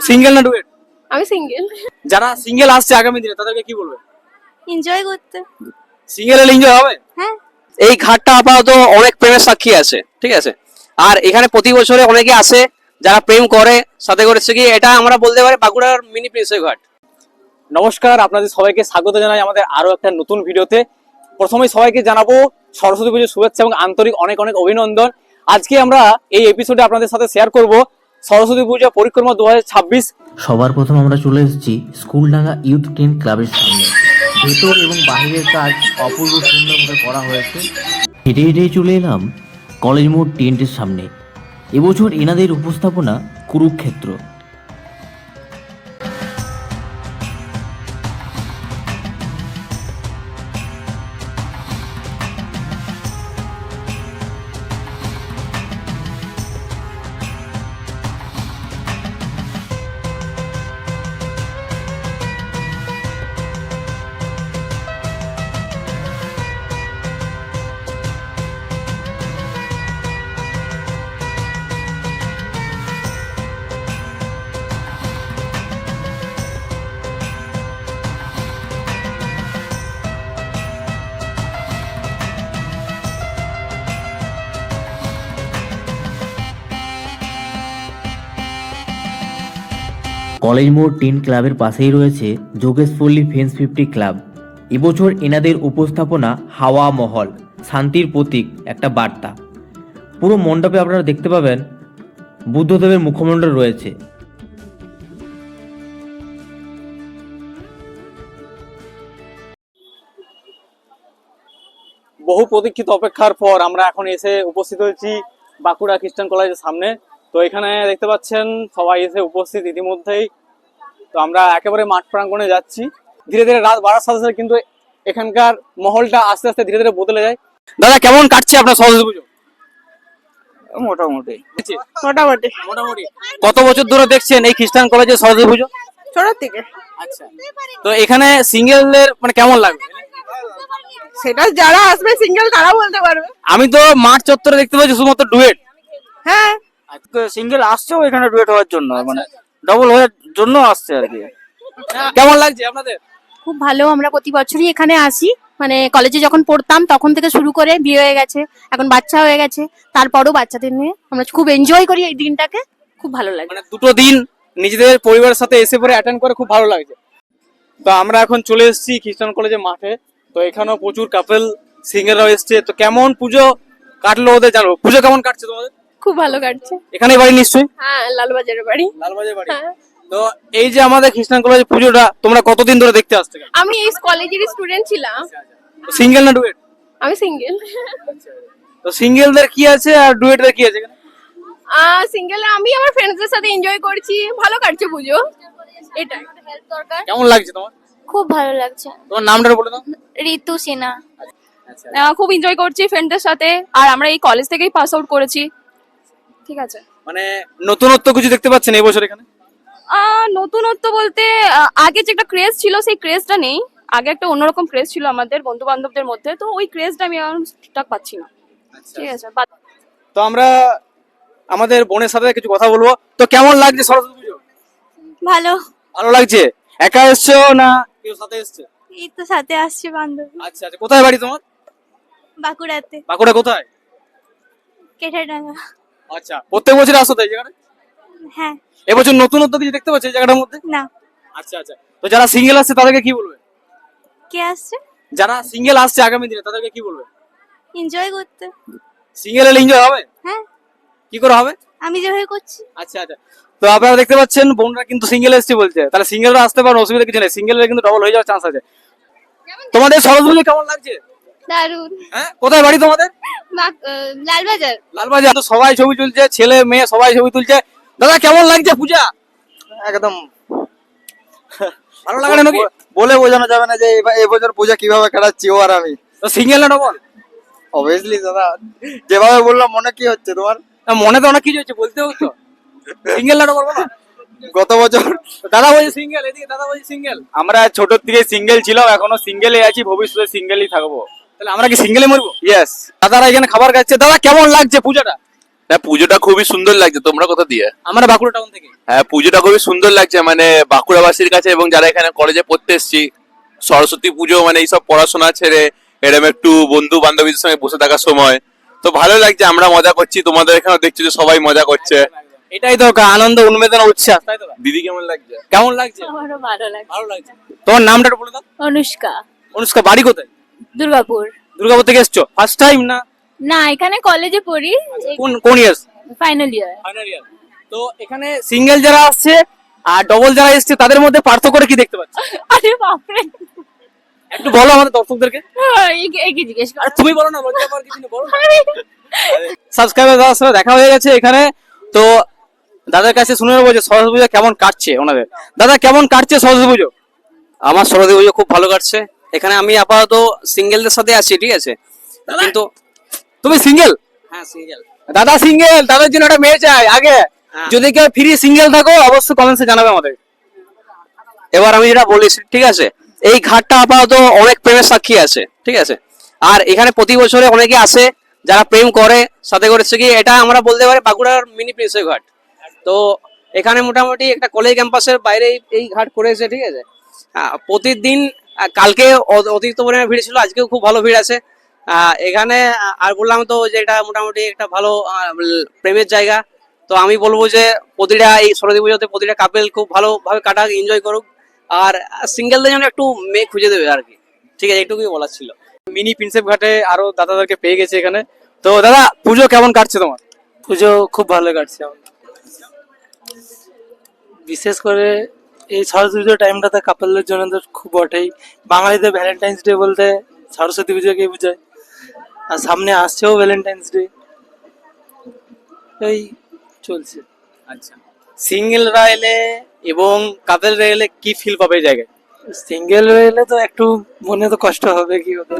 Single না duet? আমি single. যারা সিঙ্গেল আসছে আগামী দিনে তাদেরকে কি বলবে? এনজয় করতে। সিঙ্গেল হলে এনজয় হবে। হ্যাঁ। এই ঘাটটা আপাতত অনেক প্রেমের সাক্ষী আছে, ঠিক আছে। আর এখানে প্রতি বছরে অনেকে আসে যারা প্রেম করে, সাথে করেছে কি এটা আমরা বলতে পারি বাঁকুড়ার মিনি প্রিন্সেপ ঘাট। নমস্কার, আপনাদের সবাইকে স্বাগত জানাই আমাদের আরো একটা নতুন ভিডিওতে। প্রথমেই সবাইকে জানাবো সরস্বতী পুজোর শুভেচ্ছা এবং আন্তরিক অনেক অনেক অভিনন্দন। আজকে আমরা এই এপিসোডে আপনাদের সাথে শেয়ার করব সরস্বতী পূজা পরিক্রমা 2026। সবার প্রথম আমরা চলে এসেছি স্কুলডাঙ্গা ইউথ টেন্ট ক্লাবের সামনে। ভেতর এবং বাহিরের কাজ অপূর্ব সুন্দরভাবে করা হয়েছে। হেঁটে হেঁটে চলে এলাম কলেজ মোড় টেন্টের সামনে। এবছর এনাদের উপস্থাপনা কুরুক্ষেত্র। কলেজ মোড় টেন্ট ক্লাবের পাশেই রয়েছে যোগেশপল্লী ফেন্স 50 ক্লাব। এবছর এনাদের উপস্থাপনা হাওয়া মহল, শান্তির প্রতীক, একটা বার্তা। পুরো মণ্ডপে আপনারা দেখতে পাবেন বুদ্ধদেবের মুখমণ্ডল রয়েছে। বহু প্রতীক্ষিত অপেক্ষার পর আমরা এখন এসে উপস্থিত হয়েছি বাঁকুড়া খ্রিস্টান কলেজের সামনে। তো এখানে দেখতে পাচ্ছেন সবাই এসে উপস্থিত ইতিমধ্যেই। তো আমরা একেবারে মাঠ প্রাঙ্গণে যাচ্ছি। ধীরে ধীরে রাত বাড়ার সাথে সাথে কিন্তু এখানকার মহলটা আস্তে আস্তে ধীরে ধীরে বদলে যায়। দাদা, কেমন কাটছে আপনার সরস্বতী পুজো? মোটামুটি মোটামুটি। মোটামুটি। কত বছর ধরে দেখছেন এই খ্রিস্টান কলেজের সরস্বতী পুজো? ছোট থেকে। আচ্ছা, তো এখানে সিঙ্গেলদের মানে কেমন লাগবে? সেটা যারা আসবে সিঙ্গেল তারা বলতে পারবে। আমি তো মাঠ চত্বরে দেখতে পাচ্ছি শুধুমাত্র ডুয়েট। হ্যাঁ, সিঙ্গেল আসছেও এখানে ডুয়েট হওয়ার জন্য, মানে ডবল হওয়ার জন্য আসছে আর কি। কেমন লাগছে আপনাদের? খুব ভালো। আমরা প্রতি বছরই এখানে আসি, মানে কলেজে যখন পড়তাম তখন থেকে শুরু করে বিয়ে হয়ে গেছে, এখন বাচ্চা হয়ে গেছে, তারপরও বাচ্চাদের নিয়ে আমরা খুব এনজয় করি এই দিনটাকে। খুব ভালো লাগে। মানে দুটো দিন নিজেদের পরিবারের সাথে এসে পরে অ্যাটেন্ড করে খুব ভালো লাগছে। তো আমরা এখন চলে এসেছি খ্রিস্টান কলেজের মাঠে। তো এখানেও প্রচুর কাপেল সিঙ্গেলরাও এসছে। তো কেমন পুজো কাটলো ওদের জানবো। পুজো কেমন কাটছে তোমাদের? খুব ভালো কাটছে। এখানেই বাড়ি নিশ্চয়ই? হ্যাঁ, লালবাজারের বাড়ি। লালবাজার বাড়ি। হ্যাঁ। তো এই যে আমাদের খ্রিস্টান কলেজের পুজোটা তোমরা কতদিন ধরে দেখতে আসতে? আমি এই কলেজের স্টুডেন্ট ছিলাম। সিঙ্গেল না ডুয়েট? আমি সিঙ্গেল। তো সিঙ্গেলদের কি আছে আর ডুয়েটদের কি আছে এখানে? সিঙ্গেল আমি আমার ফ্রেন্ডসদের সাথে এনজয় করছি। ভালো কাটছে পুজো। এটা হেল্প দরকার। কেমন লাগছে তোমার? খুব ভালো লাগছে। তোমার নামটা বলে দাও। ঋতু সিনহা। খুব এনজয় করছি ফ্রেন্ডদের সাথে। আর আমরা এই কলেজ থেকেই পাস আউট করেছি। ঠিক আছে। মানে নতুনত্ব কিছু দেখতে পাচ্ছেন এই বছর এখানে? নতুনত্ব বলতে আগে যে একটা ক্রেজ ছিল সেই ক্রেজটা নেই। আগে একটা অন্যরকম ক্রেজ ছিল আমাদের বন্ধু বান্ধবদের মধ্যে, তো ওই ক্রেজটা আমি এখন ঠিকঠাক পাচ্ছি না। ঠিক আছে। তো আমরা আমাদের বোনের সাথে কিছু কথা বলবো। তো কেমন লাগছে সরস্বতী পুজো? ভালো। ভালো লাগছে। একা এসছো না কেউ সাথে এসছে? এই তো সাথে আসছে বান্ধবী। আচ্ছা আচ্ছা, কোথায় বাড়ি তোমার? বাঁকুড়াতে। বাঁকুড়া কোথায়? কেঠাডাঙ্গা। আচ্ছা, প্রত্যেক বছর আসো তো এই জায়গাটা? হ্যাঁ। এবছর নতুনত্ব কিছু দেখতে পাচ্ছ এই জায়গাটার মধ্যে? না। আচ্ছা আচ্ছা, তো যারা সিঙ্গেল আসছে তাদেরকে কি বলবে? কে আসছে? যারা সিঙ্গেল আসছে আগামী দিনে তাদেরকে কি বলবে? এনজয় করতে। সিঙ্গেল হলে এনজয় হবে? হ্যাঁ। কি করে হবে? আমি যেভাবে করছি। আচ্ছা আচ্ছা, তো আপনারা দেখতে পাচ্ছেন বোনরা কিন্তু সিঙ্গেল এসছে বলছে। তাহলে সিঙ্গেলরা আসতে পারেন, অসুবিধা কিছু নেই। সিঙ্গেলরা কিন্তু ডবল হয়ে যাওয়ার চান্স আছে। তোমাদের সরস্বতী পুজো কেমন লাগছে? দারুন। হ্যাঁ, কোথায় বাড়ি তোমাদের? লালবাজার। লালবাজার। তো সবাই ছবি তুলছে, ছেলে মেয়ে সবাই ছবি তুলছে। দাদা, কেমন লাগছে পূজা? একদম ভালো লাগে না নাকি? বলে বোঝানো যাবে না যে এই বছর পূজা কিভাবে কাটাচ্ছি ও আর আমি। তো সিঙ্গেল না ডবল? অবভিয়াসলি দাদা, যেভাবে বললাম মনে কি হচ্ছে তোমার? মনে তো অনেক কিছু হচ্ছে, বলতেও তো। সিঙ্গেল না ডবল বলো। গত বছর দাদা বলছে সিঙ্গেল, এদিকে দাদা বলছে সিঙ্গেল। আমরা ছোট থেকে সিঙ্গেল ছিলাম, এখনো সিঙ্গেলই আছি, ভবিষ্যতে সিঙ্গেলই থাকবো। তাহলে আমরা কি সিঙ্গেলে মরবো? ইয়েস। দাদারা এখানে খাবার খাচ্ছে। দাদা, কেমন লাগছে পূজাটা? হ্যাঁ, পুজোটা খুবই সুন্দর লাগছে। তোমরা কোথা দিয়ে? আমরা বাঁকুড়া টাউন থেকে। হ্যাঁ, পুজোটা খুবই সুন্দর লাগছে, মানে বাঁকুড়াবাসীর কাছে এবং যারা এখানে কলেজে পড়তে এসছি। সরস্বতী পুজো মানে এইসব পড়াশোনা ছেড়ে এরকম একটু বন্ধু বান্ধবীদের সঙ্গে বসে থাকার সময় তো ভালো লাগছে। আমরা মজা করছি, তোমাদের এখানে দেখছি যে সবাই মজা করছে। এটাই তো আনন্দ, উন্মেদনা, উচ্ছ্বাস, তাই তো? দিদি কেমন লাগছে? কেমন লাগছে? আমারও ভালো লাগে। ভালো লাগছে। তোমার নামটা একটু বলে দাও। অনুষ্কা, অনুষ্কা, বাড়ি কোথায়? দুর্গাপুর। দুর্গাপুর থেকে এসছো? ফার্স্ট টাইম না? না, এখানে কলেজে পড়ি, কোন কোন ইয়ার? Final year. Final year. তো এখানে সিঙ্গেল যারা আসছে আর ডবল যারা এসছে তাদের মধ্যে পার্থক্যটা কি দেখতে পাচ্ছ? আরে বাপরে, একটু বলো আমাদের দর্শকদেরকে। একে জিজ্ঞেস আর করো। তুমি বলো না, লজ্জা পাওয়ার কিছু নেই, বলো। সাবস্ক্রাইবার দাদার সাথে দেখা হয়ে গেছে এখানে। তো দাদার কাছে শুনে নেবো যে সরস্বতী পুজো কেমন কাটছে ওনাদের। দাদা, কেমন কাটছে সরস্বতী পুজো? আমার সরস্বতী পুজো খুব ভালো কাটছে। এখানে আমি আপাতত সিঙ্গেলদের সাথে আছি, ঠিক আছে? কিন্তু তুমি সিঙ্গেল? হ্যাঁ, সিঙ্গেল। দাদা সিঙ্গেল, দাদার জন্য একটা মেয়ে চাই আগে। যদি কেউ ফ্রি সিঙ্গেল থাকো অবশ্যই কমেন্টসে জানাবে আমাদের। এবার আমি যেটা বলি, ঠিক আছে, এই ঘাটটা আপাতত অনেক প্রেমের সাক্ষী আছে, ঠিক আছে? আর এখানে প্রতি বছরে অনেকে আসে যারা প্রেম করে, সাথে করেছে কি এটা আমরা বলতে পারি বাঁকুড়ার মিনি প্রিন্সেপ ঘাট। তো এখানে মোটামুটি একটা কলেজ ক্যাম্পাসের বাইরে এই ঘাট করেছে, ঠিক আছে? প্রতিদিন কালকে অতিরিক্ত পরিমাণে ভিড় ছিল, আজকেও খুব ভালো ভিড় আছে এখানে। আর বললাম তো যে এটা মোটামুটি একটা ভালো প্রেমের জায়গা। তো আমি বলবো যে প্রতিটা এই সরস্বতী পুজোতে প্রতিটা কাপেল খুব ভালোভাবে কাটাক, এনজয় করুক। আর সিঙ্গেলদের জন্য একটু মেয়ে খুঁজে দেবে আর কি, ঠিক আছে? এইটুকুই বলার ছিল। মিনি প্রিন্সেপ ঘাটে আরো দাদাদেরকে পেয়ে গেছে এখানে। তো দাদা, পুজো কেমন কাটছে তোমার? পুজো খুব ভালো কাটছে আমার। বিশেষ করে এই সরস্বতী পুজোর টাইমটাতে কাপলদের জন্য তো খুব বটেই। বাঙালিদের ভ্যালেন্টাইন্স ডে বলতে সরস্বতী পুজোকে বোঝায়, আর সামনে আসছেও ভ্যালেন্টাইন্স ডে, এই চলছে। আচ্ছা, সিঙ্গেলরা এলে এবং কাপেলরা এলে কি ফিল পাবে এই জায়গায়? সিঙ্গেল এলে তো একটু মনে তো কষ্ট হবে, কি হবে।